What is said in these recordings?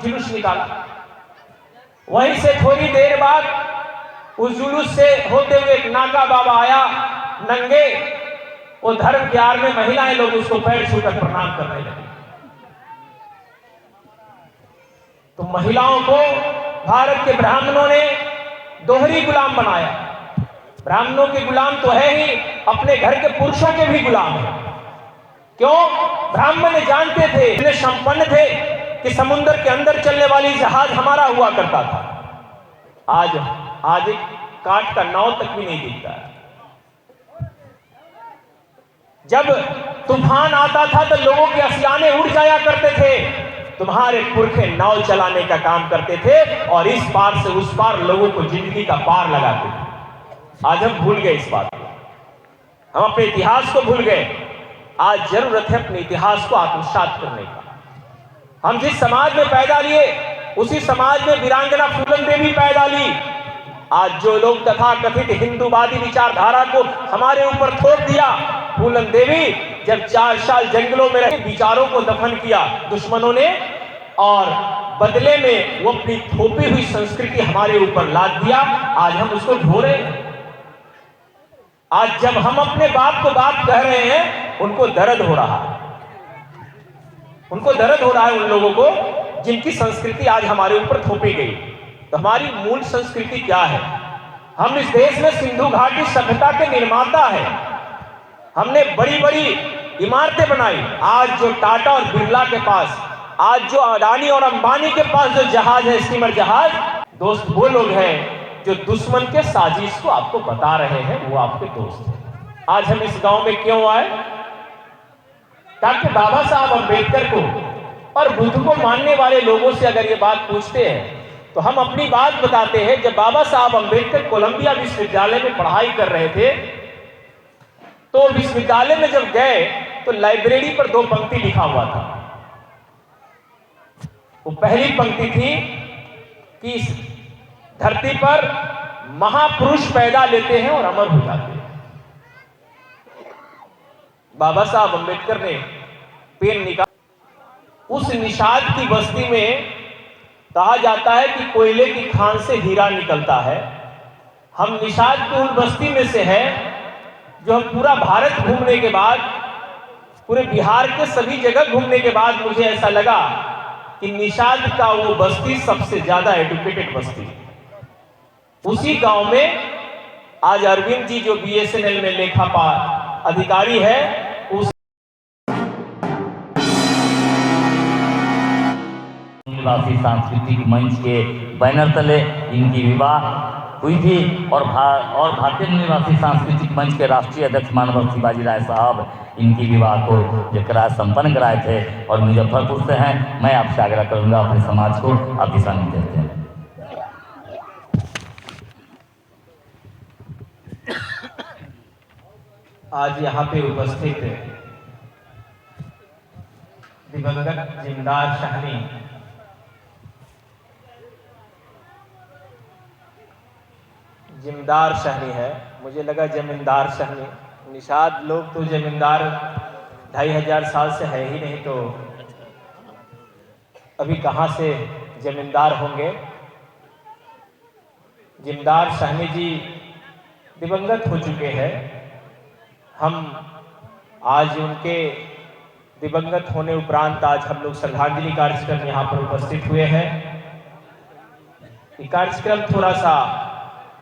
जुलूस निकाला। वहीं से थोड़ी देर बाद उस जुलूस से होते हुए एक नागा बाबा आया नंगे, वो धर्म के आड़ में महिलाएं लोग उसको पैर छूकर प्रणाम करने लगी। तो महिलाओं को भारत के ब्राह्मणों ने दोहरी गुलाम बनाया। ब्राह्मणों के गुलाम तो है ही, अपने घर के पुरुषों के भी गुलाम है। क्यों? ब्राह्मण जानते थे, इतने संपन्न थे कि समुद्र के अंदर चलने वाली जहाज हमारा हुआ करता था। आज एक काठ का नाव तक भी नहीं दिखता है। जब तूफान आता था तो लोगों के असियाने उड़ जाया करते थे। तुम्हारे पुरखे नाव चलाने का काम करते थे और इस पार से उस पार लोगों को जिंदगी का पार लगाते थे। आज हम भूल गए इस बात को, हम अपने इतिहास को भूल गए। आज जरूरत है अपने इतिहास को आत्मसात करने का। हम जिस समाज में पैदा लिए उसी समाज में वीरांगना फूलन देवी पैदा ली। आज जो लोग तथाकथित हिंदूवादी विचारधारा को हमारे ऊपर थोप दिया, फूलन देवी जब 4 साल जंगलों में रहे विचारों को दफन किया दुश्मनों ने, और बदले में वो अपनी थोपी हुई संस्कृति हमारे ऊपर लाद दिया। आज हम उसको ढो रहे हैं। आज जब हम अपने बाप को बाप कह रहे हैं, उनको दर्द हो रहा है। उनको दर्द हो रहा है उन लोगों को जिनकी संस्कृति आज हमारे ऊपर थोपी गई। तो हमारी मूल संस्कृति क्या है? हम इस देश में सिंधु घाटी सभ्यता के निर्माता है। हमने बड़ी बड़ी इमारतें बनाई। आज जो टाटा और बिरला के पास, आज जो अडानी और अंबानी के पास जो जहाज है, स्टीमर जहाज, दोस्त वो लोग हैं जो दुश्मन के साजिश को आपको बता रहे हैं, वो आपके दोस्त हैं। आज हम इस गांव में क्यों आए? ताकि बाबा साहब अम्बेडकर को और बुद्ध को मानने वाले लोगों से अगर ये बात पूछते हैं तो हम अपनी बात बताते हैं। जब बाबा साहब अम्बेडकर कोलंबिया विश्वविद्यालय में पढ़ाई कर रहे थे तो विश्वविद्यालय में जब गए तो लाइब्रेरी पर 2 पंक्ति लिखा हुआ था। वो पहली पंक्ति थी कि इस धरती पर महापुरुष पैदा लेते हैं और अमर हो जाते हैं। बाबा साहब अम्बेडकर ने पेन निकाला। उस निषाद की बस्ती में कहा जाता है कि कोयले की खान से हीरा निकलता है। हम निषाद की उन बस्ती में से है जो हम पूरा भारत घूमने के बाद, पूरे बिहार के सभी जगह घूमने के बाद मुझे ऐसा लगा कि निषाद का वो बस्ती सबसे ज्यादा एजुकेटेड बस्ती। उसी गांव में आज अरविंद जी जो BSNL में लेखापाल अधिकारी है, उस निवासी सांस्कृतिक मंच के बैनर तले इनकी विवाह हुई थी और भारतीय निवासी सांस्कृतिक मंच के राष्ट्रीय अध्यक्ष मानव शिवाजी राय साहब इनकी विवाह को जकरा संपन्न कराए थे और मुजफ्फरपुर से हैं। मैं आपसे आग्रह करूंगा अपने समाज को आप दिशा देते हैं। आज यहाँ पे उपस्थित दिवंगत जिमदार शाहनी है, मुझे लगा जमींदार शाहनी। निषाद लोग तो जमींदार 2500 साल से है ही नहीं, तो अभी कहाँ से जमींदार होंगे। जिमदार शाहनी जी दिवंगत हो चुके हैं। हम आज उनके दिवंगत होने उपरांत आज हम लोग श्रद्धांजलि कार्यक्रम यहाँ पर उपस्थित हुए हैं। ये कार्यक्रम थोड़ा सा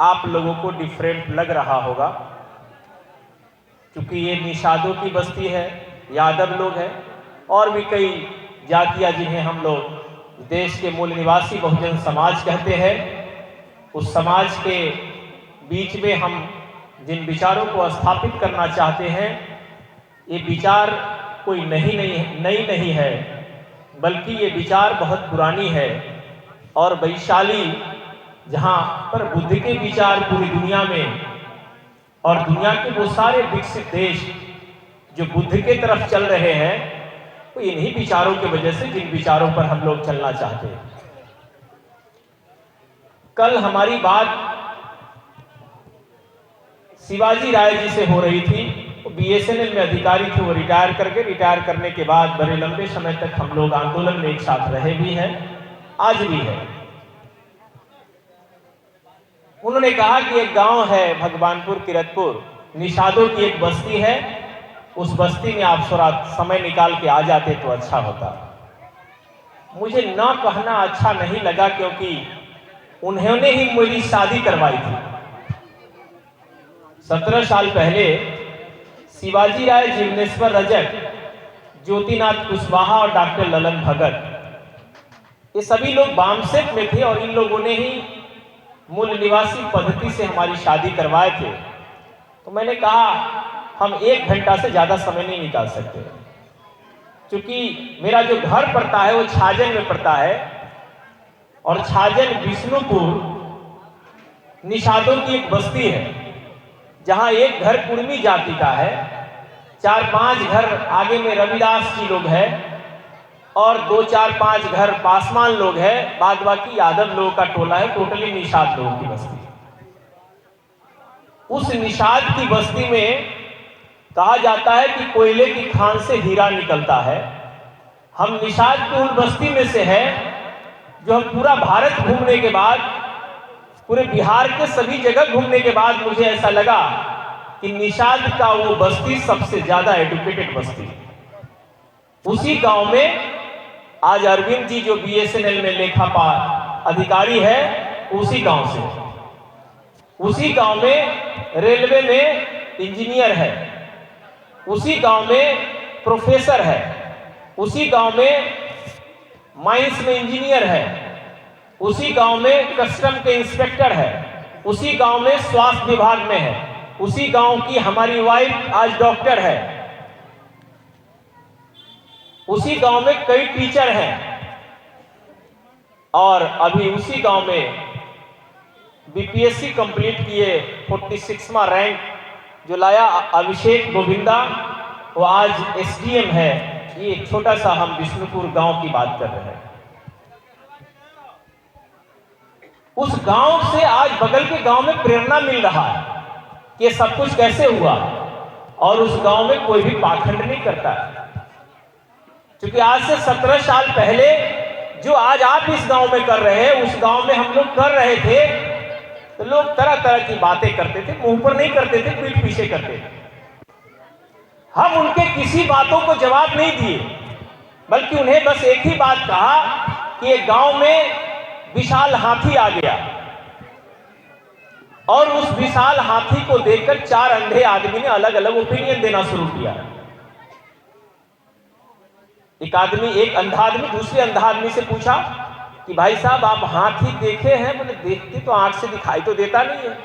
आप लोगों को डिफरेंट लग रहा होगा क्योंकि ये निषादों की बस्ती है, यादव लोग हैं और भी कई जातियां जिन्हें हम लोग देश के मूल निवासी बहुजन समाज कहते हैं। उस समाज के बीच में हम जिन विचारों को स्थापित करना चाहते हैं, ये विचार कोई नई नहीं है, बल्कि ये विचार बहुत पुरानी है। और वैशाली जहाँ पर बुद्ध के विचार पूरी दुनिया में और दुनिया के वो सारे विकसित देश जो बुद्ध के तरफ चल रहे हैं, तो इन्हीं विचारों की वजह से जिन विचारों पर हम लोग चलना चाहते हैं। कल हमारी बात शिवाजी राय जी से हो रही थी। वो BSNL में अधिकारी थे, वो रिटायर करने के बाद बड़े लंबे समय तक हम लोग आंदोलन में एक साथ रहे भी हैं। आज भी है। उन्होंने कहा कि एक गांव है भगवानपुर किरतपुर, निषादों की एक बस्ती है, उस बस्ती में आप थोड़ा समय निकाल के आ जाते तो अच्छा होता। मुझे ना कहना अच्छा नहीं लगा, क्योंकि उन्होंने ही मेरी शादी करवाई थी। 17 साल पहले शिवाजी राय, जीवनेश्वर रजक, ज्योतिनाथ कुशवाहा और डॉक्टर ललन भगत, ये सभी लोग बामसेट में थे और इन लोगों ने ही मूल निवासी पद्धति से हमारी शादी करवाए थे। तो मैंने कहा हम 1 घंटा से ज्यादा समय नहीं निकाल सकते, क्योंकि मेरा जो घर पड़ता है वो छाजन में पड़ता है, और छाजन विष्णुपुर निषादों की एक बस्ती है, जहां एक घर कुर्मी जाति का है, 4-5 घर आगे में रविदास जी लोग हैं, और 2-4-5 घर पासवान लोग हैं, बाद बाकी यादव लोगों का टोला है। टोटली निषाद लोगों की बस्ती। उस निषाद की बस्ती में कहा जाता है कि कोयले की खान से हीरा निकलता है। हम निषाद की उन बस्ती में से है जो हम पूरा भारत घूमने के बाद, पूरे बिहार के सभी जगह घूमने के बाद मुझे ऐसा लगा कि निषाद का वो बस्ती सबसे ज्यादा एडुकेटेड बस्ती। उसी गांव में आज अरविंद जी जो BSNL में लेखापाल अधिकारी है, उसी गांव से, उसी गांव में रेलवे में इंजीनियर है, उसी गांव में प्रोफेसर है, उसी गांव में माइंस में इंजीनियर है, उसी गांव में कस्टम के इंस्पेक्टर है, उसी गांव में स्वास्थ्य विभाग में है, उसी गांव की हमारी वाइफ आज डॉक्टर है, उसी गांव में कई टीचर हैं, और अभी उसी गांव में BPSC कंप्लीट किए 46वां रैंक जो लाया अभिषेक गोविंदा, वो आज SDM है। ये एक छोटा सा हम विष्णुपुर गांव की बात कर रहे हैं। उस गांव से आज बगल के गांव में प्रेरणा मिल रहा है कि ये सब कुछ कैसे हुआ, और उस गांव में कोई भी पाखंड नहीं करता है। क्योंकि आज से 17 साल पहले जो आज आप इस गांव में कर रहे हैं, उस गांव में हम लोग कर रहे थे, तो लोग तरह तरह की बातें करते थे, मुंह पर नहीं करते थे, पीठ पीछे करते थे। हम उनके किसी बातों को जवाब नहीं दिए, बल्कि उन्हें बस एक ही बात कहा कि एक गांव में विशाल हाथी आ गया, और उस विशाल हाथी को देखकर 4 अंधे आदमी ने अलग अलग ओपिनियन देना शुरू किया। एक अंधा आदमी दूसरे अंधा आदमी से पूछा कि भाई साहब आप हाथी देखे हैं? बोले देखते तो आंख से दिखाई तो देता नहीं है,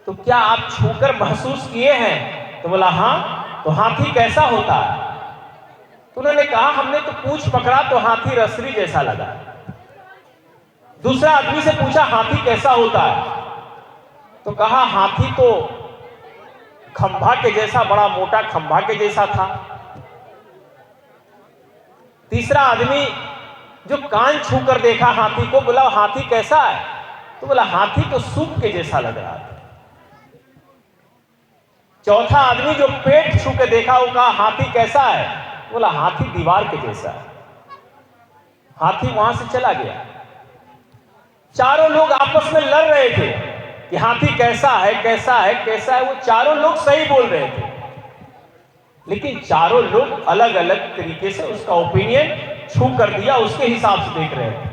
तो क्या आप छूकर महसूस किए हैं? तो बोला हाँ। तो हाथी कैसा होता है? तो उन्होंने कहा हमने तो पूंछ पकड़ा तो हाथी रसरी जैसा लगा। दूसरा आदमी से पूछा हाथी कैसा होता है? तो कहा हाथी तो खंभा के जैसा, बड़ा मोटा खंभा के जैसा था। तीसरा आदमी जो कान छूकर देखा हाथी को, बोला हाथी कैसा है? तो बोला हाथी तो सूप के जैसा लग रहा था। चौथा आदमी जो पेट छू के देखा, वो कहा हाथी कैसा है? बोला हाथी दीवार के जैसा है। हाथी वहां से चला गया। चारों लोग आपस में लड़ रहे थे कि हाथी कैसा है, कैसा है, कैसा है। वो चारों लोग सही बोल रहे थे, लेकिन चारों लोग अलग अलग तरीके से उसका ओपिनियन छू कर दिया, उसके हिसाब से देख रहे थे।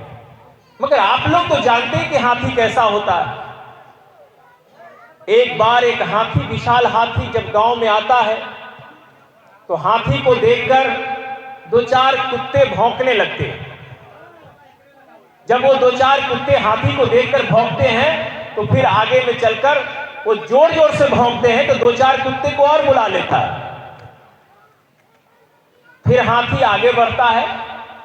मगर आप लोग तो जानते हैं कि हाथी कैसा होता है। एक बार एक हाथी, विशाल हाथी जब गांव में आता है, तो हाथी को देखकर 2-4 कुत्ते भौंकने लगते हैं। जब वो 2-4 कुत्ते हाथी को देखकर भौंकते हैं, तो फिर आगे में चलकर वो जोर जोर से भौंकते हैं, तो 2-4 कुत्ते को और बुला लेता है। फिर हाथी आगे बढ़ता है,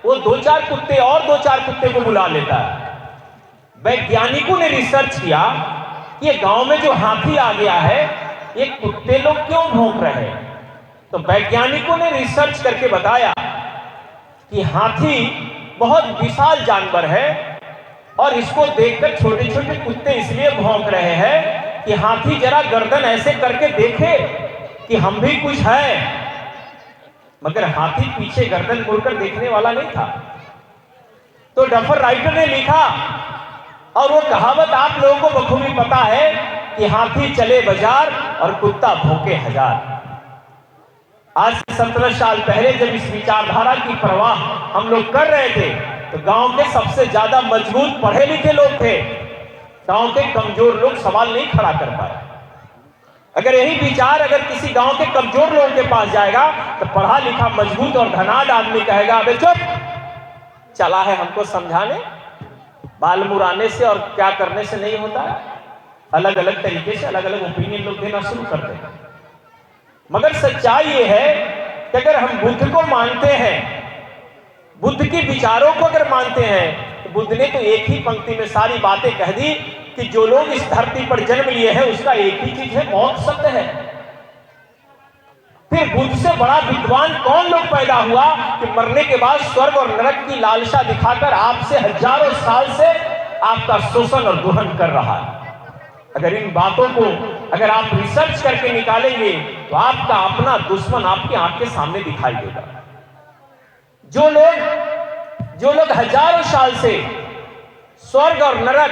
वो 2-4 कुत्ते और 2-4 कुत्ते को बुला लेता है। वैज्ञानिकों ने रिसर्च किया कि ये गांव में जो हाथी आ गया है, ये कुत्ते लोग क्यों भौंक रहे हैं। तो वैज्ञानिकों ने रिसर्च करके बताया कि हाथी बहुत विशाल जानवर है, और इसको देखकर छोटे छोटे कुत्ते इसलिए भौंक रहे हैं कि हाथी जरा गर्दन ऐसे करके देखे कि हम भी कुछ है। मगर हाथी पीछे गर्दन मोड़कर देखने वाला नहीं था। तो डफर राइटर ने लिखा, और वो कहावत आप लोगों को बखूबी पता है कि हाथी चले बाजार और कुत्ता भौंके हजार। आज से 17 साल पहले जब इस विचारधारा की परवाह हम लोग कर रहे थे, तो गांव के सबसे ज्यादा मजबूत पढ़े लिखे लोग थे, गांव के कमजोर लोग सवाल नहीं खड़ा कर पाए। अगर यही विचार अगर किसी गांव के कमजोर लोगों के पास जाएगा, तो पढ़ा लिखा मजबूत और धनाढ्य आदमी कहेगा, अबे चुप, चला है हमको समझाने, बाल मुराने से और क्या करने से नहीं होता है। अलग अलग तरीके से अलग अलग ओपिनियन लोग देना शुरू कर देंगे। मगर सच्चाई ये है कि अगर हम बुद्ध को मानते हैं, बुद्ध के विचारों को अगर मानते हैं, तो बुद्ध ने तो एक ही पंक्ति में सारी बातें कह दी कि जो लोग इस धरती पर जन्म लिए हैं उसका एक ही चीज है, मौत सत्य है। फिर बुद्ध से बड़ा विद्वान कौन लोग पैदा हुआ कि मरने के बाद स्वर्ग और नरक की लालसा दिखाकर आपसे हजारों साल से आपका शोषण और दोहन कर रहा है। अगर इन बातों को अगर आप रिसर्च करके निकालेंगे, तो आपका अपना दुश्मन आपकी आंख के सामने दिखाई देगा। जो लोग हजारों साल से स्वर्ग और नरक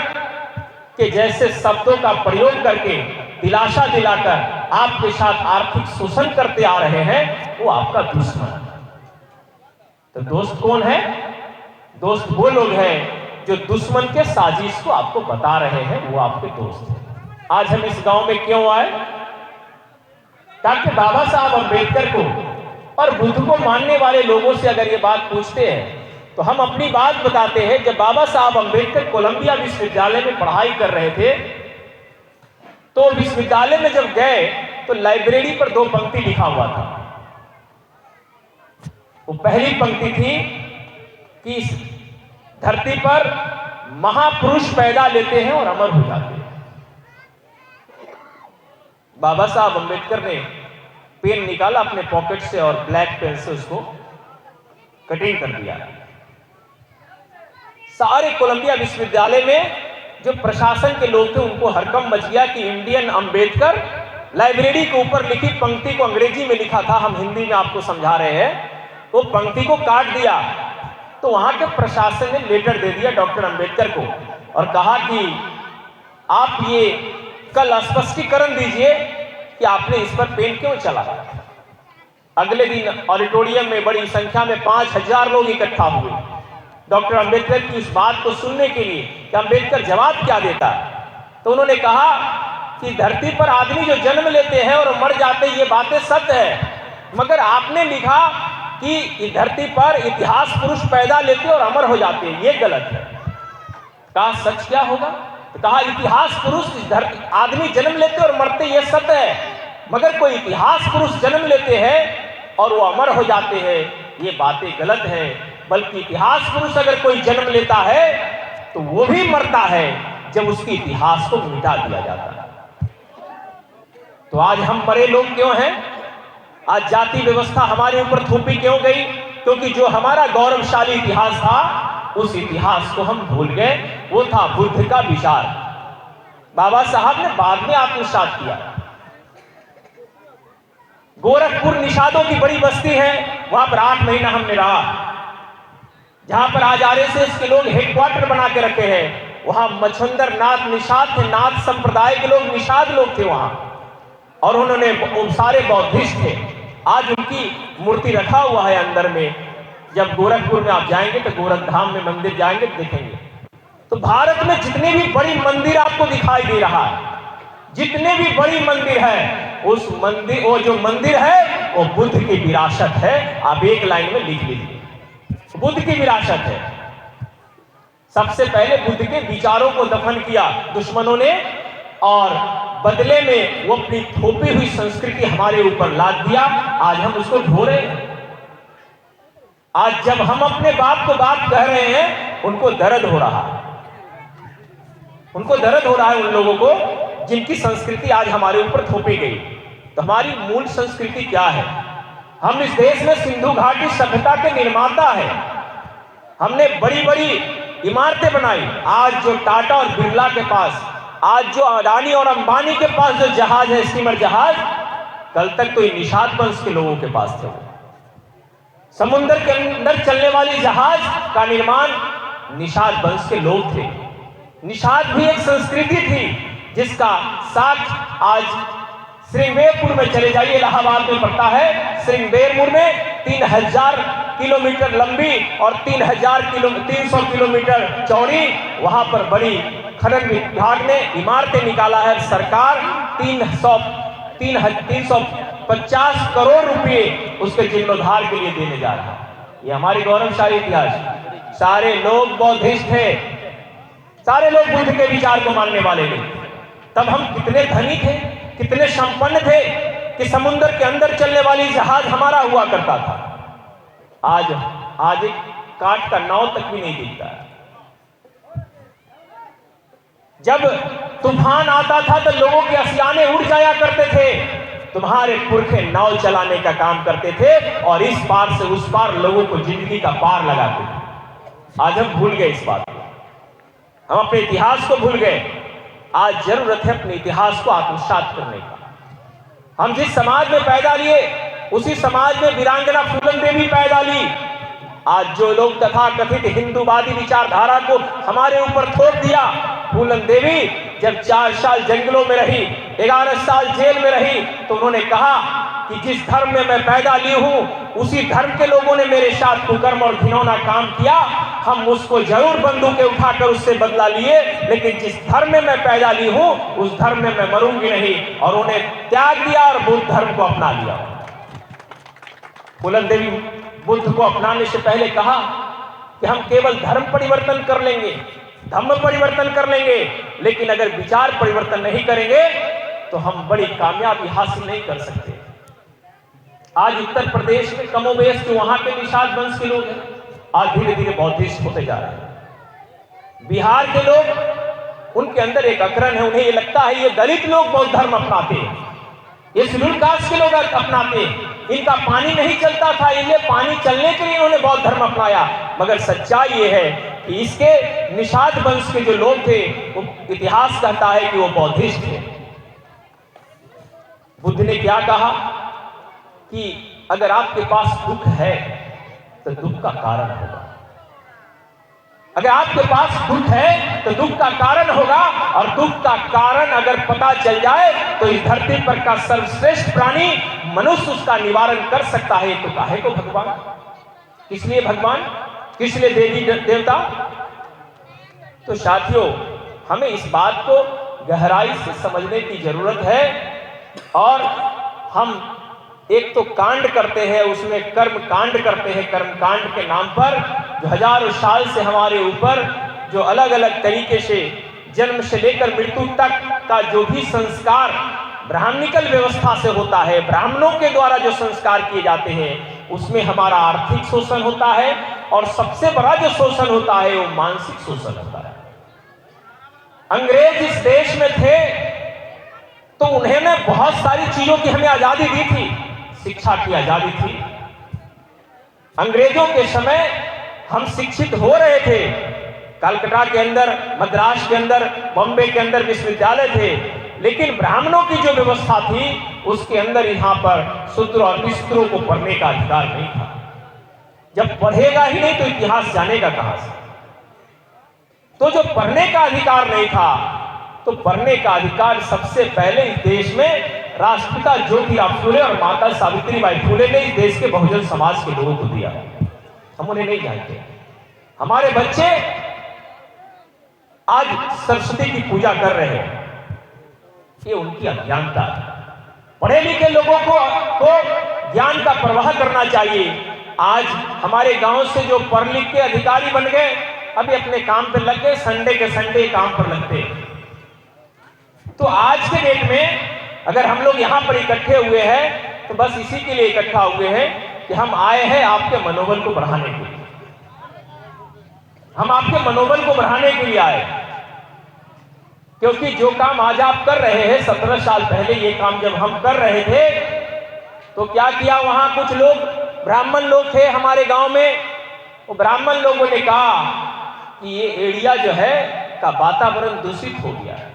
के जैसे शब्दों का प्रयोग करके दिलासा दिलाकर आपके साथ आर्थिक शोषण करते आ रहे हैं, वो आपका दुश्मन है। तो दोस्त कौन है? दोस्त वो लोग हैं जो दुश्मन के साजिश को आपको बता रहे हैं, वो आपके दोस्त हैं। आज हम इस गांव में क्यों आए? ताकि बाबा साहब अम्बेडकर को और बुद्ध को मानने वाले लोगों से अगर ये बात पूछते हैं, तो हम अपनी बात बताते हैं। जब बाबा साहब अम्बेडकर कोलंबिया विश्वविद्यालय में पढ़ाई कर रहे थे, तो विश्वविद्यालय में जब गए तो लाइब्रेरी पर 2 पंक्ति लिखा हुआ था। वो पहली पंक्ति थी कि इस धरती पर महापुरुष पैदा लेते हैं और अमर हो जाते हैं। बाबा साहब अम्बेडकर ने पेन निकाला अपने पॉकेट से और ब्लैक पेन से उसको कटिंग कर दिया। सारे कोलंबिया विश्वविद्यालय में जो प्रशासन के लोग थे उनको हरकम मच गया कि इंडियन अम्बेडकर। लाइब्रेरी के ऊपर लिखी पंक्ति को अंग्रेजी में लिखा था, हम हिंदी में आपको समझा रहे हैं, तो पंक्ति को काट दिया। तो वहां के प्रशासन ने लेटर दे दिया डॉक्टर अम्बेडकर को और कहा कि आप ये कल स्पष्टीकरण दीजिए कि आपने इस पर पेन क्यों चलाया। अगले दिन ऑडिटोरियम में बड़ी संख्या में 5000 लोग इकट्ठा हुए डॉक्टर अम्बेडकर की इस बात को सुनने के लिए कि अम्बेडकर जवाब क्या देता। तो उन्होंने कहा कि धरती पर आदमी जो जन्म लेते हैं और मर जाते हैं, ये बातें सत्य है, मगर आपने लिखा कि धरती पर इतिहास पुरुष पैदा लेते और अमर हो जाते हैं, ये गलत है। कहा सच क्या होगा? तो कहा इतिहास पुरुष आदमी जन्म लेते और मरते, ये सत्य है, मगर कोई इतिहास पुरुष जन्म लेते हैं और वो अमर हो जाते हैं, ये बातें गलत है। बल्कि इतिहास पुरुष अगर कोई जन्म लेता है तो वो भी मरता है जब उसके इतिहास को मिटा दिया जाता है। तो आज हम मरे लोग क्यों हैं? आज जाति व्यवस्था हमारे ऊपर थोपी क्यों गई? क्योंकि जो हमारा गौरवशाली इतिहास था, उस इतिहास को हम भूल गए। वो था बुद्ध का विचार। बाबा साहब ने बाद में आत्मसात किया। गोरखपुर निषादों की बड़ी बस्ती है, वहां पर 8 महीना हमने रहा, जहां पर आज आरएसएस के लोग हेडक्वार्टर बना के रखे हैं। वहां मच्छंदर नाथ निषाद थे, नाथ संप्रदाय के लोग निषाद लोग थे वहां, और उन्होंने सारे बौद्धिस्ट थे। आज उनकी मूर्ति रखा हुआ है अंदर में। जब गोरखपुर में आप जाएंगे तो गोरखधाम में मंदिर जाएंगे तो देखेंगे। तो भारत में जितने भी बड़ी मंदिर आपको दिखाई दे रहा है, जितने भी बड़ी मंदिर है, उस मंदिर, वो जो मंदिर है वो बुद्ध की विरासत है। आप एक लाइन में लिख लीजिए, बुद्ध की विरासत है। सबसे पहले बुद्ध के विचारों को दफन किया दुश्मनों ने, और बदले में वो अपनी थोपी हुई संस्कृति हमारे ऊपर लाद दिया। आज हम उसको ढो रहे हैं। आज जब हम अपने बाप को बाप कह रहे हैं, उनको दर्द हो रहा है, उनको दर्द हो रहा है उन लोगों को जिनकी संस्कृति आज हमारे ऊपर थोपी गई। तो हमारी मूल संस्कृति क्या है? हम इस देश में सिंधु घाटी सभ्यता के निर्माता है। हमने बड़ी बड़ी इमारतें बनाई। आज जो टाटा और बिरला के पास, आज जो अडानी और अंबानी के पास जो जहाज है, स्टीमर जहाज, कल तक तो निषाद वंश के लोगों के पास थे। समुद्र के अंदर चलने वाली जहाज का निर्माण निषाद वंश के लोग थे। निषाद भी एक संस्कृति थी जिसका साक्ष्य आज श्रृंगेरपुर में चले जाइए, इलाहाबाद में पड़ता है। श्रृंगेरपुर में 3000 किलोमीटर लंबी और 300 किलोमीटर चौड़ी वहां पर बड़ी खनन विभाग ने इमारतें निकाला है। सरकार 350 करोड़ रुपए उसके जीर्णोद्धार के लिए देने जा रहा है। ये हमारी गौरवशाली इतिहास। सारे लोग बौद्धिस्ट थे, सारे लोग बुद्ध के विचार को मानने वाले नहीं। तब हम कितने धनी थे, कितने संपन्न थे कि समुद्र के अंदर चलने वाली जहाज हमारा हुआ करता था। आज एक काठ का नाव तक भी नहीं दिखता है। जब तूफान आता था तो लोगों के असियाने उड़ जाया करते थे। तुम्हारे पुरखे नाव चलाने का काम करते थे और इस पार से उस पार लोगों को जिंदगी का पार लगाते थे। आज हम भूल गए इस बात को, हम अपने इतिहास को भूल गए। आज जरूरत है अपने इतिहास को आत्मसात करने का। हम जिस समाज में पैदा लिए उसी समाज में वीरांगना फूलन देवी पैदा ली। आज जो लोग तथाकथित हिंदूवादी विचारधारा को हमारे ऊपर थोप दिया, फूलन देवी जब 4 साल जंगलों में रही, 11 साल जेल में रही, तो उन्होंने कहा कि जिस धर्म में मैं पैदा ली हूं उसी धर्म के लोगों ने मेरे साथ कुकर्म और घिनौना काम किया। हम उसको जरूर बंदूकें उठाकर उससे बदला लिए, लेकिन जिस धर्म में मैं पैदा ली हूं उस धर्म में मैं मरूंगी नहीं। और उन्हें त्याग दिया और बुद्ध धर्म को अपना लिया। फूलन देवी बुद्ध को अपनाने से पहले कहा कि हम केवल धर्म परिवर्तन कर लेंगे, धर्म परिवर्तन कर लेंगे, लेकिन अगर विचार परिवर्तन नहीं करेंगे तो हम बड़ी कामयाबी हासिल नहीं कर सकते। आज उत्तर प्रदेश में कमोबेश जो वहां के निषाद वंश के लोग हैं, आज धीरे धीरे बौद्धिस्ट होते जा रहे हैं। बिहार के लोग, उनके अंदर एक अकरन है, उन्हें ये लगता है ये दलित लोग बौद्ध धर्म अपनाते हैं, ये शेड्यूल कास्ट के लोग अपनाते हैं, इनका पानी नहीं चलता था, इन्हें पानी चलने के लिए इन्होंने बौद्ध धर्म अपनाया। मगर सच्चाई ये है कि इसके निषाद वंश के जो लोग थे, वो इतिहास कहता है कि वो बौद्धिस्ट थे। बुद्ध ने क्या कहा कि अगर आपके पास दुख है तो दुख का कारण होगा। अगर आपके पास दुख है तो दुख का कारण होगा, और दुख का कारण अगर पता चल जाए तो इस धरती पर का सर्वश्रेष्ठ प्राणी मनुष्य उसका निवारण कर सकता है। तो काहे को भगवान, किस लिए भगवान, किस लिए देवी देवता? तो साथियों, हमें इस बात को गहराई से समझने की जरूरत है। और हम एक तो कांड करते हैं, उसमें कर्म कांड करते हैं, कर्म कांड के नाम पर जो हजारों साल से हमारे ऊपर जो अलग अलग तरीके से जन्म से लेकर मृत्यु तक का जो भी संस्कार ब्राह्मणिकल व्यवस्था से होता है, ब्राह्मणों के द्वारा जो संस्कार किए जाते हैं, उसमें हमारा आर्थिक शोषण होता है, और सबसे बड़ा जो शोषण होता है वो मानसिक शोषण होता है। अंग्रेज इस देश में थे तो उन्होंने बहुत सारी चीजों की हमें आजादी दी थी, शिक्षा की आजादी थी। अंग्रेजों के समय हम शिक्षित हो रहे थे, कलकत्ता के अंदर, मद्रास के अंदर, बॉम्बे के अंदर विश्वविद्यालय थे, लेकिन ब्राह्मणों की जो व्यवस्था थी उसके अंदर यहाँ पर शूद्र और निषूद्रों को पढ़ने का अधिकार नहीं था। जब पढ़ेगा ही नहीं तो इतिहास जानेगा कहां से? तो जो पढ़ने का अधिकार नहीं था, तो पढ़ने का अधिकार सबसे पहले इस देश में राष्ट्रपिता ज्योतिराव फूले और माता सावित्रीबाई फूले ने इस देश के बहुजन समाज के लोगों को दिया। हम उन्हें नहीं जानते। हमारे बच्चे आज सरस्वती की पूजा कर रहे हैं, ये उनकी अज्ञानता है। पढ़े लिखे लोगों को ज्ञान का प्रवाह करना चाहिए। आज हमारे गांव से जो पढ़ लिख के अधिकारी बन गए, अभी अपने काम पर लग गए, संडे के संडे काम पर लगते। तो आज के डेट में अगर हम लोग यहाँ पर इकट्ठे हुए हैं तो बस इसी के लिए इकट्ठा हुए हैं कि हम आए हैं आपके मनोबल को बढ़ाने के लिए। हम आपके मनोबल को बढ़ाने के लिए आए, क्योंकि जो काम आज आप कर रहे हैं, 17 साल पहले ये काम जब हम कर रहे थे तो क्या किया, वहां कुछ लोग ब्राह्मण लोग थे हमारे गांव में, वो ब्राह्मण लोगों ने कहा कि ये एरिया जो है का वातावरण दूषित हो गया है।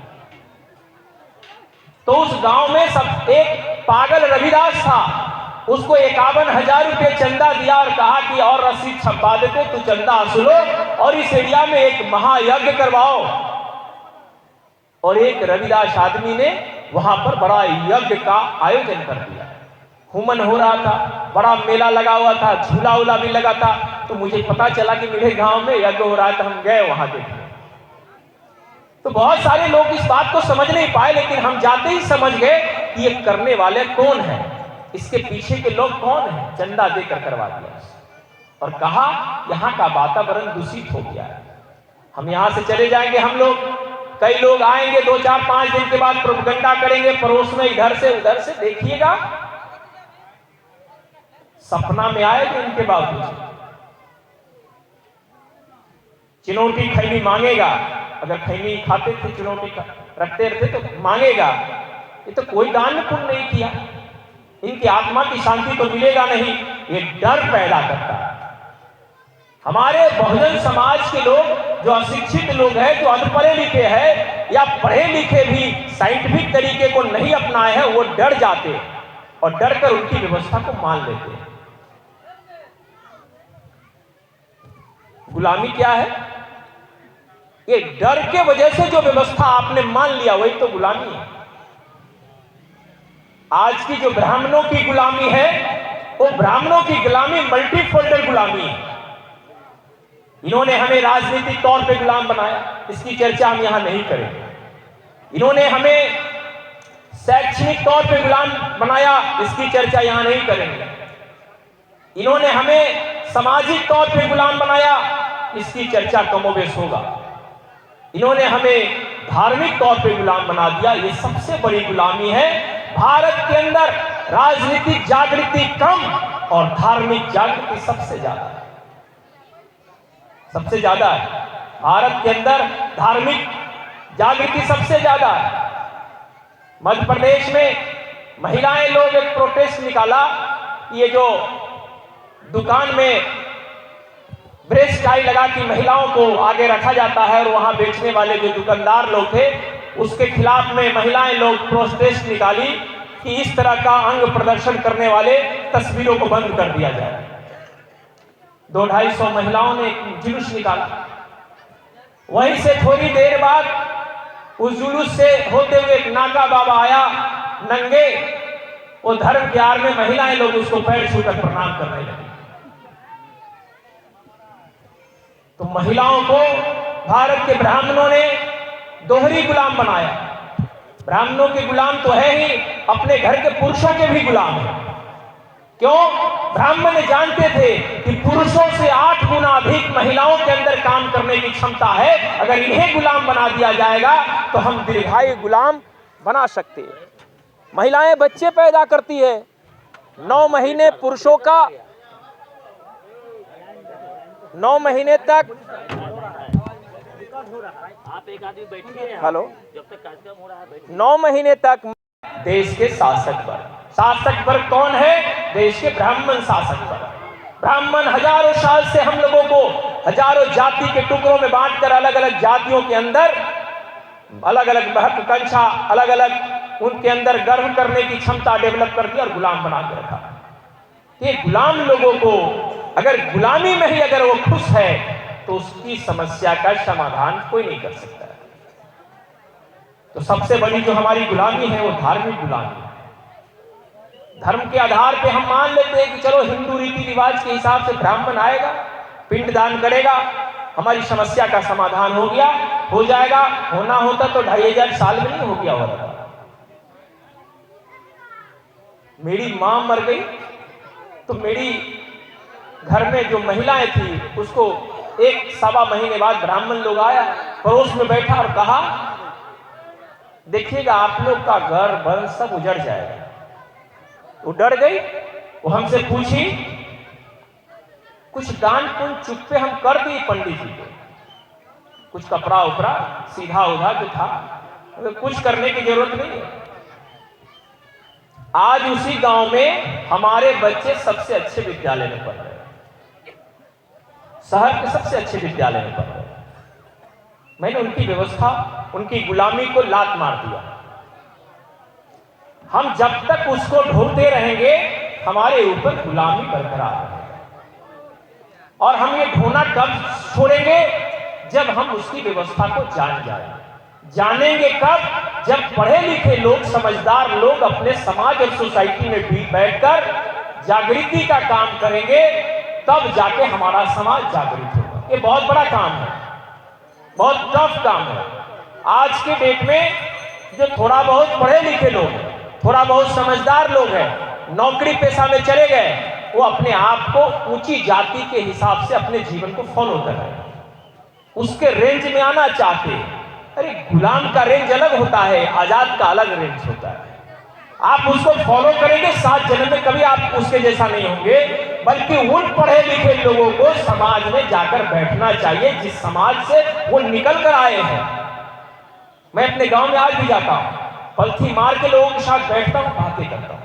तो उस गांव में सब एक पागल रविदास था, उसको 51,000 रुपये चंदा दिया और कहा कि और रसीद छपवा देते तो चंदा वसूलो और इस एरिया में एक महायज्ञ करवाओ। और एक रविदास आदमी ने वहां पर बड़ा यज्ञ का आयोजन कर दिया। हुमन हो रहा था, बड़ा मेला लगा हुआ था, झूला उला भी लगा था। तो मुझे पता चला कि मेरे गांव में यज्ञ हो रहा है, तो हम गए वहां देखने। तो बहुत सारे लोग इस बात को समझ नहीं पाए, लेकिन हम जाते ही समझ गए कि ये करने वाले कौन है, इसके पीछे के लोग कौन है। चंदा देकर करवा दिया और कहा यहाँ का वातावरण दूषित हो गया है, हम यहाँ से चले जाएंगे। हम लोग, कई लोग आएंगे 2, 4, 5 दिन के बाद प्रोपगंडा करेंगे पड़ोस में, इधर से उधर से। देखिएगा सपना में आएगा इनके बावजूद चिनौटी खैनी मांगेगा। अगर खैनी खाते थे, चिनौटी रखते रहते तो मांगेगा। ये तो कोई दान पुण्य नहीं किया, इनकी आत्मा की शांति तो मिलेगा नहीं। ये डर पैदा करता है। हमारे बहुजन समाज के लोग, जो अशिक्षित लोग हैं, जो अनपढ़े लिखे हैं या पढ़े लिखे भी साइंटिफिक तरीके को नहीं अपनाए हैं, वो डर जाते हैं और डर कर उनकी व्यवस्था को मान लेते हैं। गुलामी क्या है? ये डर के वजह से जो व्यवस्था आपने मान लिया वही तो गुलामी है। आज की जो ब्राह्मणों की गुलामी है, वो ब्राह्मणों की गुलामी मल्टी फोल्डर गुलामी है। इन्होंने हमें राजनीतिक तौर पे गुलाम बनाया, इसकी चर्चा हम यहां नहीं करेंगे। इन्होंने हमें शैक्षणिक तौर पे गुलाम बनाया, इसकी चर्चा यहां नहीं करेंगे। इन्होंने हमें सामाजिक तौर पे गुलाम बनाया, इसकी चर्चा कमोबेश होगा। इन्होंने हमें धार्मिक तौर पे गुलाम बना दिया, ये सबसे बड़ी गुलामी है। भारत के अंदर राजनीतिक जागृति कम और धार्मिक जागृति सबसे ज्यादा है, सबसे ज्यादा है। भारत के अंदर धार्मिक जागृति सबसे ज्यादा है। मध्य प्रदेश में महिलाएं लोग एक प्रोटेस्ट निकाला, ये जो दुकान में ब्रेस्ट टाई लगा कि महिलाओं को आगे रखा जाता है और वहां बेचने वाले जो दुकानदार लोग थे उसके खिलाफ में महिलाएं लोग प्रोटेस्ट निकाली कि इस तरह का अंग प्रदर्शन करने वाले तस्वीरों को बंद कर दिया जाए। 200-250 महिलाओं ने जुलूस निकाला। वहीं से थोड़ी देर बाद उस जुलूस से होते हुए एक नाका बाबा आया नंगे, वो धर्म के आड़ में महिलाएं लोग उसको पैर छूकर प्रणाम करने लगी। तो महिलाओं को भारत के ब्राह्मणों ने दोहरी गुलाम बनाया। ब्राह्मणों के गुलाम तो है ही, अपने घर के पुरुषों के भी गुलाम है। क्यों? ब्राह्मण जानते थे कि पुरुषों से 8 गुना अधिक महिलाओं के अंदर काम करने की क्षमता है। अगर इन्हें गुलाम बना दिया जाएगा तो हम दीर्घायु गुलाम बना सकते हैं। महिलाएं बच्चे पैदा करती है, 9 महीने पुरुषों का, 9 महीने तक। आप एक आदमी बैठिए, हेलो, जब तक कार्यक्रम हो रहा है 9 महीने तक देश के शासक वर्ग कौन है? देश के ब्राह्मण शासक वर्ग। ब्राह्मण हजारों साल से हम लोगों को हजारों जाति के टुकड़ों में बांटकर अलग अलग जातियों के अंदर अलग अलग महत्वाकांक्षा, अलग अलग उनके अंदर गर्व करने की क्षमता डेवलप कर दी और गुलाम बना के रखा। ये गुलाम लोगों को अगर गुलामी में ही अगर वो खुश है तो उसकी समस्या का समाधान कोई नहीं कर सकता है। तो सबसे बड़ी जो हमारी गुलामी है वो धार्मिक गुलामी है। धर्म के आधार पे हम मान लेते हैं कि चलो हिंदू रीति रिवाज के हिसाब से ब्राह्मण आएगा, पिंडदान करेगा, हमारी समस्या का समाधान हो गया, हो जाएगा। होना होता तो 2500 साल में नहीं हो गया होता। मेरी मां मर गई तो मेरी घर में जो महिलाएं थी उसको 1-1.25 महीने बाद ब्राह्मण लोग आया, पड़ोस में बैठा और कहा देखिएगा आप लोग का घर वन सब उजड़ जाएगा। वो डर गई, वो हमसे पूछी, कुछ दान पुण्य चुप्पे हम कर दिए पंडित जी को, कुछ कपड़ा उपड़ा सीधा उधा जो था, कुछ करने की जरूरत नहीं है। आज उसी गांव में हमारे बच्चे सबसे अच्छे विद्यालय में पढ़ रहे हैं, शहर के सबसे अच्छे विद्यालय में पढ़ रहे हैं। मैंने उनकी व्यवस्था, उनकी गुलामी को लात मार दिया। हम जब तक उसको ढोते रहेंगे हमारे ऊपर गुलामी बरकरार है। और हम ये ढोना कब छोड़ेंगे? जब हम उसकी व्यवस्था को जान जाए। जानेंगे कब? जब पढ़े लिखे लोग, समझदार लोग अपने समाज और सोसाइटी में भी बैठकर जागृति का काम करेंगे, तब जाके हमारा समाज जागृत होगा। ये बहुत बड़ा काम है, बहुत टफ काम है। आज के डेट में जो थोड़ा बहुत पढ़े लिखे लोग हैं, थोड़ा बहुत समझदार लोग हैं, नौकरी पेशा में चले गए, वो अपने आप को ऊंची जाति के हिसाब से अपने जीवन को फॉलो कर रहे हैं, उसके रेंज में आना चाहते हैं। अरे गुलाम का रेंज अलग होता है, आजाद का अलग रेंज होता है। आप उसको फॉलो करेंगे, 7 जन्म में कभी आप उसके जैसा नहीं होंगे। बल्कि उन पढ़े लिखे लोगों को समाज में जाकर बैठना चाहिए जिस समाज से वो निकल कर आए हैं। मैं अपने गांव में आज भी जाता हूं, पलथी मार के लोगों के साथ बैठता हूं, बातें करता हूं।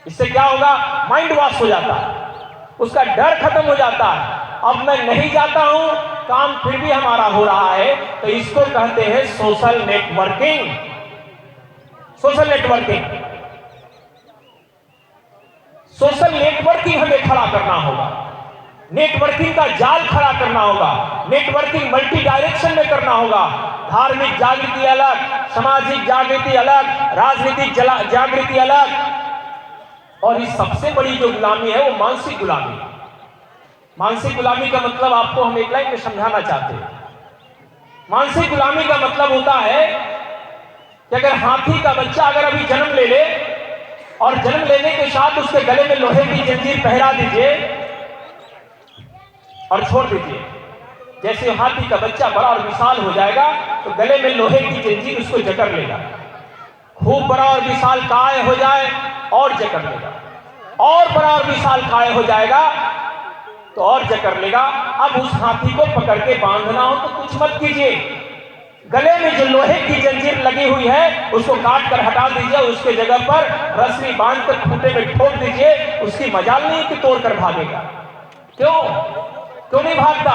इससे क्या होगा? माइंड वॉश हो जाता है, उसका डर खत्म हो जाता है। अब मैं नहीं जाता हूं, काम फिर भी हमारा हो रहा है, तो इसको कहते हैं social networking. Social networking, social networking हमें खड़ा करना होगा। नेटवर्किंग का जाल खड़ा करना होगा। नेटवर्किंग मल्टी डायरेक्शन में करना होगा। धार्मिक जागृति अलग, सामाजिक जागृति अलग, राजनीतिक जागृति अलग, और इस सबसे बड़ी जो गुलामी है वो मानसिक गुलामी है। मानसिक गुलामी का मतलब आपको हम एक लाइन में समझाना चाहते हैं। मानसिक गुलामी का मतलब होता है कि अगर हाथी का बच्चा अगर अभी जन्म ले ले और जन्म लेने के साथ उसके गले में लोहे की जंजीर पहरा दीजिए और छोड़ दीजिए, जैसे हाथी का बच्चा बड़ा और विशाल हो जाएगा तो गले में लोहे की जंजीर उसको जकड़ लेगा। खूब बड़ा और विशाल काय हो जाए और जकड़ लेगा, और बड़ा और विशाल काय हो जाएगा तो और जकड़ लेगा। अब उस हाथी को पकड़ के बांधना हो तो कुछ मत कीजिए, गले में जो लोहे की जंजीर लगी हुई है उसको काट कर हटा दीजिए, उसके जगह पर रस्सी बांध कर खूंटे में ठोक दीजिए। उसकी मजाल नहीं कि तोड़ कर भागेगा। क्यों नहीं भागता?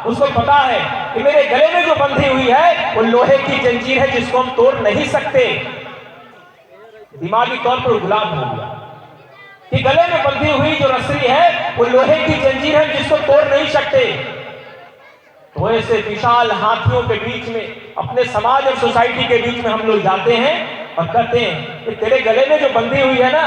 उसको पता है कि मेरे गले में जो बंधी हुई है वो लोहे की जंजीर है जिसको हम तोड़ नहीं सकते। दिमागी तौर पर गुलाम हो गया कि गले में बंधी हुई जो रस्सी है वो लोहे की जंजीर है जिसको तोड़ नहीं सकते। तो ऐसे विशाल हाथियों के बीच में, अपने समाज और सोसाइटी के बीच में हम लोग जाते हैं और कहते हैं कि तेरे गले में जो बंधी हुई है ना,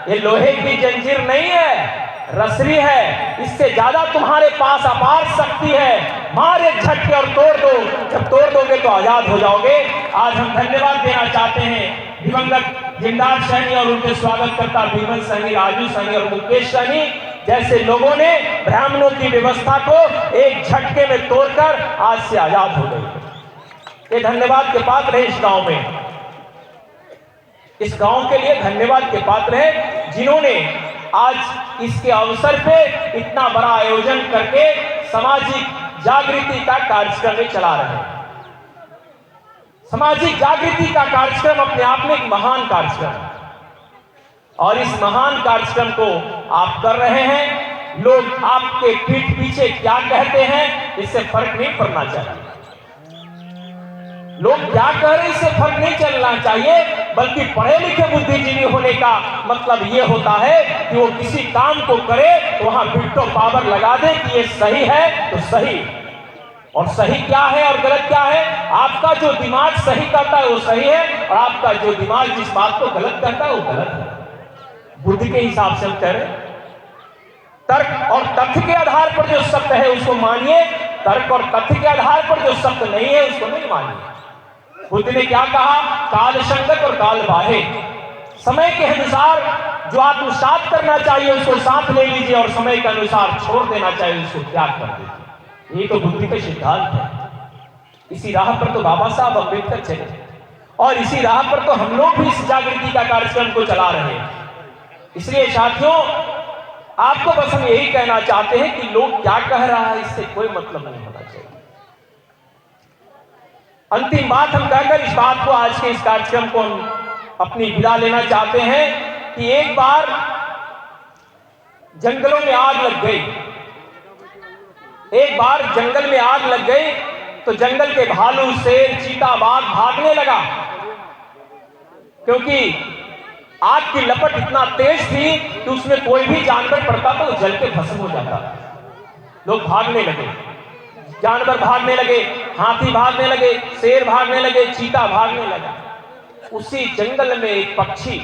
ये लोहे की जंजीर नहीं है, रस्सी है। इससे ज्यादा तुम्हारे पास अपार शक्ति है। मार एक झटके और तोड़ दो। जब तोड़ दोगे तो आजाद हो जाओगे। आज हम धन्यवाद देना चाहते हैं दिवंगत जिंदाल सैनी और उनके स्वागतकर्ता भीमन सैनी, राजू सैनी और मुकेश सैनी जैसे लोगों ने ब्राह्मणों की व्यवस्था को एक झटके में तोड़कर आज से आजाद हो गई। ये धन्यवाद के पात्र है इस गांव में, इस गांव के लिए धन्यवाद के पात्र है जिन्होंने आज इसके अवसर पे इतना बड़ा आयोजन करके सामाजिक जागृति का कार्यक्रम चला रहे हैं। सामाजिक जागृति का कार्यक्रम अपने आप में एक महान कार्यक्रम है और इस महान कार्यक्रम को आप कर रहे हैं। लोग आपके पीठ पीछे क्या कहते हैं इससे फर्क नहीं पड़ना चाहिए। लोग क्या कह रहे हैं इससे फर्क नहीं चलना चाहिए, बल्कि पढ़े लिखे बुद्धिजीवी होने का मतलब यह होता है कि वो किसी काम को करे तो वहां विटो पावर लगा दे कि ये सही है तो सही, और सही क्या है और गलत क्या है। आपका जो दिमाग सही करता है वो सही है और आपका जो दिमाग जिस बात को गलत करता है वो गलत है। बुद्धि के हिसाब से हम कह रहे हैं। तर्क और तथ्य के आधार पर जो सत्य है उसको मानिए, तर्क और तथ्य के आधार पर जो सत्य नहीं है उसको नहीं मानिए। बुद्ध ने क्या कहा? काल संगत और काल बाहे। समय के अनुसार जो आत्मसात करना चाहिए उसको साथ ले लीजिए और समय के अनुसार छोड़ देना चाहिए उसको त्याग कर दीजिए। ये तो बुद्धि का सिद्धांत है। इसी राह पर तो बाबा साहब अम्बेडकर चले और इसी राह पर तो हम लोग भी इस जागृति का कार्यक्रम को चला रहे हैं। इसलिए साथियों, आपको बस हम यही कहना चाहते हैं कि लोग क्या कह रहा है इससे कोई मतलब नहीं होना चाहिए। अंतिम बात हम कहकर इस बात को, आज के इस कार्यक्रम को हम अपनी विदा लेना चाहते हैं कि एक बार जंगलों में आग लग गई, एक बार जंगल में आग लग गई तो जंगल के भालू, शेर, चीता, बाघ भागने लगा, क्योंकि आग की लपट इतना तेज थी कि उसमें कोई भी जानवर पड़ता तो जल के भस्म हो जाता। लोग भागने लगे, जानवर भागने लगे, हाथी भागने लगे, शेर भागने लगे, चीता भागने लगा। उसी जंगल में एक पक्षी,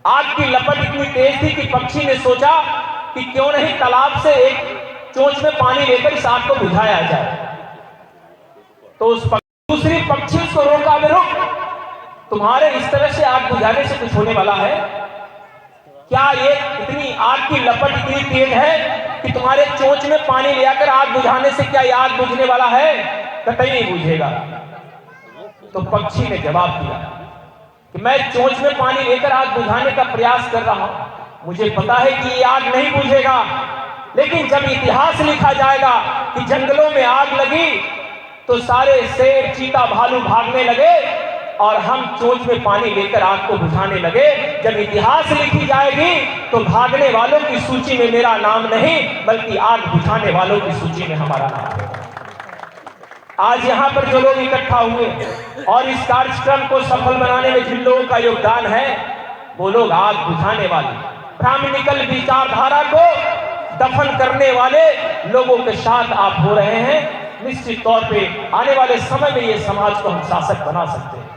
आग की लपट इतनी तेज थी कि पक्षी ने सोचा कि क्यों नहीं तालाब से एक चोंच में पानी लेकर इस आग को बुझाया जाए। तो उस दूसरी पक्षी उसको रोका, रुक, तुम्हारे इस तरह से आग बुझाने से कुछ होने वाला है क्या? ये इतनी आग की लपट इतनी तेज है कि तुम्हारे चोंच में पानी ले आकर आग बुझाने से क्या ये आग बुझने वाला है? कतई नहीं बुझेगा। तो पक्षी ने जवाब दिया कि मैं चोंच में पानी लेकर आग बुझाने का प्रयास कर रहा हूं, मुझे पता है कि ये आग नहीं बुझेगा, लेकिन जब इतिहास लिखा जाएगा कि जंगलों में आग लगी तो सारे शेर, चीता, भालू भागने लगे और हम चोंच में पानी लेकर आग को बुझाने लगे। जब इतिहास लिखी जाएगी तो भागने वालों की सूची में मेरा नाम नहीं, बल्कि आग बुझाने वालों की सूची में हमारा नाम है। आज यहाँ पर जो लोग इकट्ठा हुए और इस कार्यक्रम को सफल बनाने में जिन लोगों का योगदान है, वो लोग आग बुझाने वाले, ब्राह्मणिकल विचारधारा को दफन करने वाले लोगों के साथ आप हो रहे हैं। निश्चित तौर पे आने वाले समय में ये समाज को हम शासक बना सकते हैं,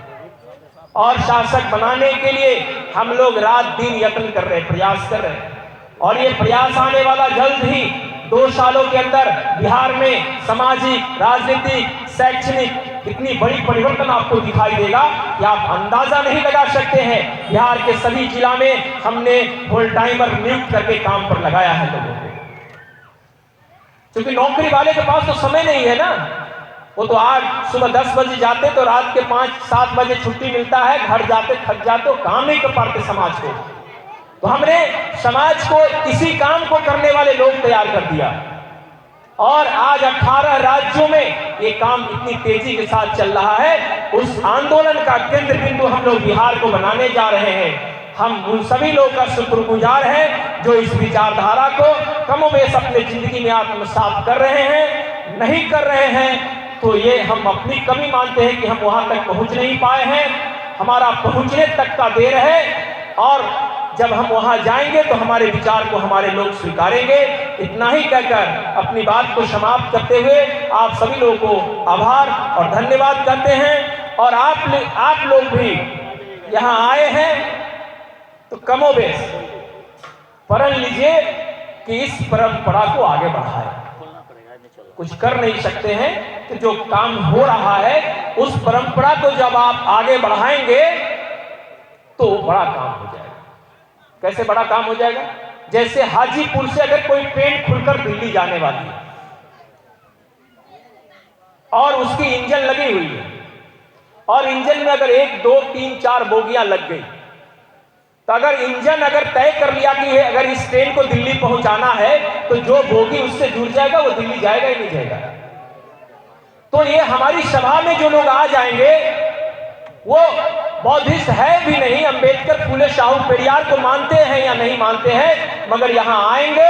और शासक बनाने के लिए हम लोग रात दिन यत्न कर रहे हैं, प्रयास कर रहे हैं। और ये प्रयास आने वाला जल्द ही 2 सालों के अंदर बिहार में सामाजिक, राजनीतिक, शैक्षणिक इतनी बड़ी परिवर्तन आपको दिखाई देगा कि आप अंदाजा नहीं लगा सकते हैं। बिहार के सभी जिला में हमने फुल टाइमर नियुक्त करके काम पर लगाया है लोगों को, क्योंकि नौकरी वाले के पास तो समय नहीं है ना। वो तो आज सुबह 10 बजे जाते तो रात के 5-7 बजे छुट्टी मिलता है, घर जाते थक जाते, काम नहीं कर पाते समाज को। तो हमने समाज को इसी काम को करने वाले लोग तैयार कर दिया, और आज 18 राज्यों में ये काम इतनी तेजी के साथ चल रहा है। उस आंदोलन का केंद्र बिंदु हम लोग बिहार को बनाने जा रहे हैं। हम उन सभी लोगों का शुक्रगुजार हैं जो इस विचारधारा को कमोबेश अपने जिंदगी में आत्मसात कर रहे हैं। नहीं कर रहे हैं तो ये हम अपनी कमी मानते हैं कि हम वहां तक पहुंच नहीं पाए हैं। हमारा पहुंचने तक का देर है, और जब हम वहां जाएंगे तो हमारे विचार को हमारे लोग स्वीकारेंगे। इतना ही कहकर अपनी बात को समाप्त करते हुए आप सभी लोगों को आभार और धन्यवाद करते हैं। और आप लोग भी यहाँ आए हैं तो कमोबेश प्रण लीजिए कि इस परंपरा को आगे बढ़ाएं। कुछ कर नहीं सकते हैं कि जो काम हो रहा है उस परंपरा को जब आप आगे बढ़ाएंगे तो बड़ा काम हो जाएगा। कैसे बड़ा काम हो जाएगा? जैसे हाजीपुर से अगर कोई ट्रेन खुलकर दिल्ली जाने वाली है और उसकी इंजन लगी हुई है, और इंजन में अगर 1, 2, 3, 4 बोगियां लग गई, तो अगर इंजन तय कर लिया कि अगर इस ट्रेन को दिल्ली पहुंचाना है तो जो बोगी उससे जुड़ जाएगा वो दिल्ली जाएगा ही नहीं जाएगा। तो ये हमारी सभा में जो लोग आ जाएंगे वो बौद्धिस्ट है भी नहीं, अंबेडकर, फूले, शाहू, पेरियार को मानते हैं या नहीं मानते हैं, मगर यहां आएंगे,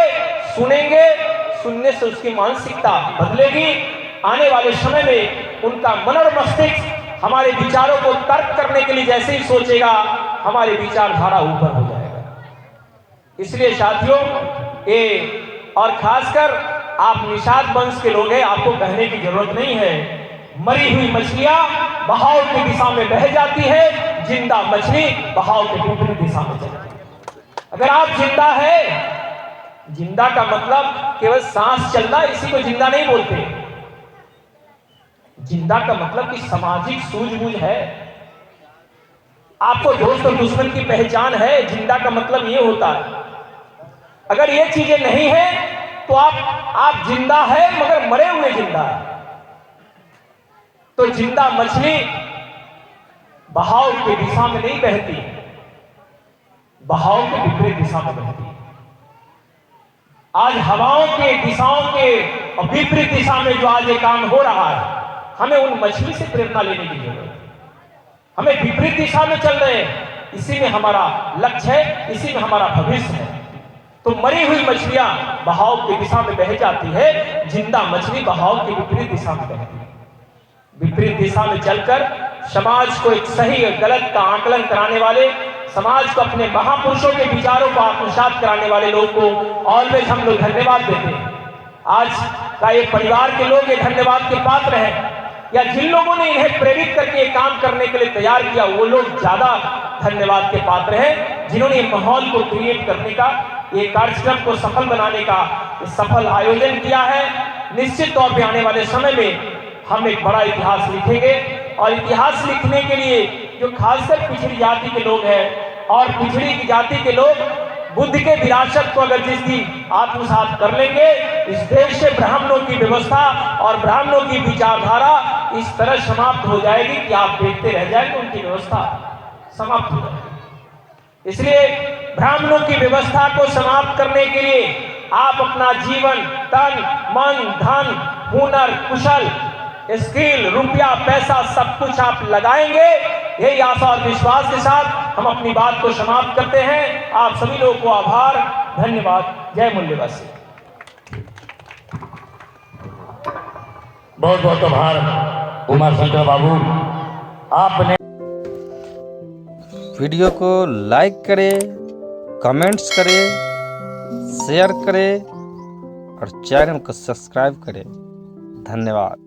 सुनेंगे, सुनने से उसकी मानसिकता बदलेगी। आने वाले समय में उनका मन और मस्तिष्क हमारे विचारों को तर्क करने के लिए जैसे ही सोचेगा, हमारे विचारधारा ऊपर हो जाएगा। इसलिए साथियों, ये और खासकर आप निषाद वंश के लोग हैं, आपको कहने की जरूरत नहीं है। मरी हुई मछलियां बहाव की दिशा में बह जाती है, जिंदा मछली बहाव के विपरीत दिशा में चलती है। अगर आप जिंदा है, जिंदा का मतलब केवल सांस चलना, इसी को जिंदा नहीं बोलते। जिंदा का मतलब कि सामाजिक सूझबूझ है, आपको दोस्त और दुश्मन की पहचान है। जिंदा का मतलब ये होता है। अगर ये चीजें नहीं है तो आप जिंदा है मगर मरे हुए जिंदा है। तो जिंदा मछली बहाव की दिशा में नहीं बहती, बहाव के विपरीत दिशा में बहती है। आज हवाओं के दिशाओं के और विपरीत दिशा में जो आज ये काम हो रहा है, हमें उन मछली से प्रेरणा लेने की जरूरत है। हमें विपरीत दिशा में चल रहे हैं, इसी में हमारा लक्ष्य है, इसी में हमारा भविष्य है। तो मरी हुई मछलियां बहाव की दिशा में बह जाती है, जिंदा मछली बहाव की विपरीत दिशा में बहती है। विपरीत दिशा में चलकर समाज को एक सही और गलत का आकलन कराने वाले, समाज को अपने महापुरुषों के विचारों को आत्मसात कराने वाले लोग को ऑलवेज हम लोग धन्यवाद देते हैं। आज का ये परिवार के लोग ये धन्यवाद के पात्र हैं, या जिन लोगों ने इन्हें प्रेरित करके ये काम करने के लिए तैयार किया वो लोग ज्यादा धन्यवाद के पात्र हैं, जिन्होंने माहौल को क्रिएट करने का, ये कार्यक्रम को सफल बनाने का सफल आयोजन किया है। निश्चित तौर पे आने वाले समय में हम एक बड़ा इतिहास लिखेंगे, और इतिहास लिखने के लिए जो खासकर पिछड़ी जाति के लोग हैं और पिछड़ी जाति के लोग बुद्ध के विरासत को अगर जिस दिन आत्मसात कर लेंगे, इस देश से ब्राह्मणों की व्यवस्था और ब्राह्मणों की विचारधारा इस तरह समाप्त हो जाएगी कि आप देखते रह जाएंगे, उनकी व्यवस्था समाप्त हो जाएगी। इसलिए ब्राह्मणों की व्यवस्था को समाप्त करने के लिए आप अपना जीवन, तन, मन, धन, हुनर, कुशल, स्किल, रुपया, पैसा सब कुछ आप लगाएंगे। यही आशा और विश्वास के साथ हम अपनी बात को समाप्त करते हैं। आप सभी लोगों को आभार, धन्यवाद। जय मूल्यवासी। बहुत बहुत आभार उमा शंकर बाबू, आपने वीडियो को लाइक करें, कमेंट्स करें, शेयर करें और चैनल को सब्सक्राइब करें। धन्यवाद।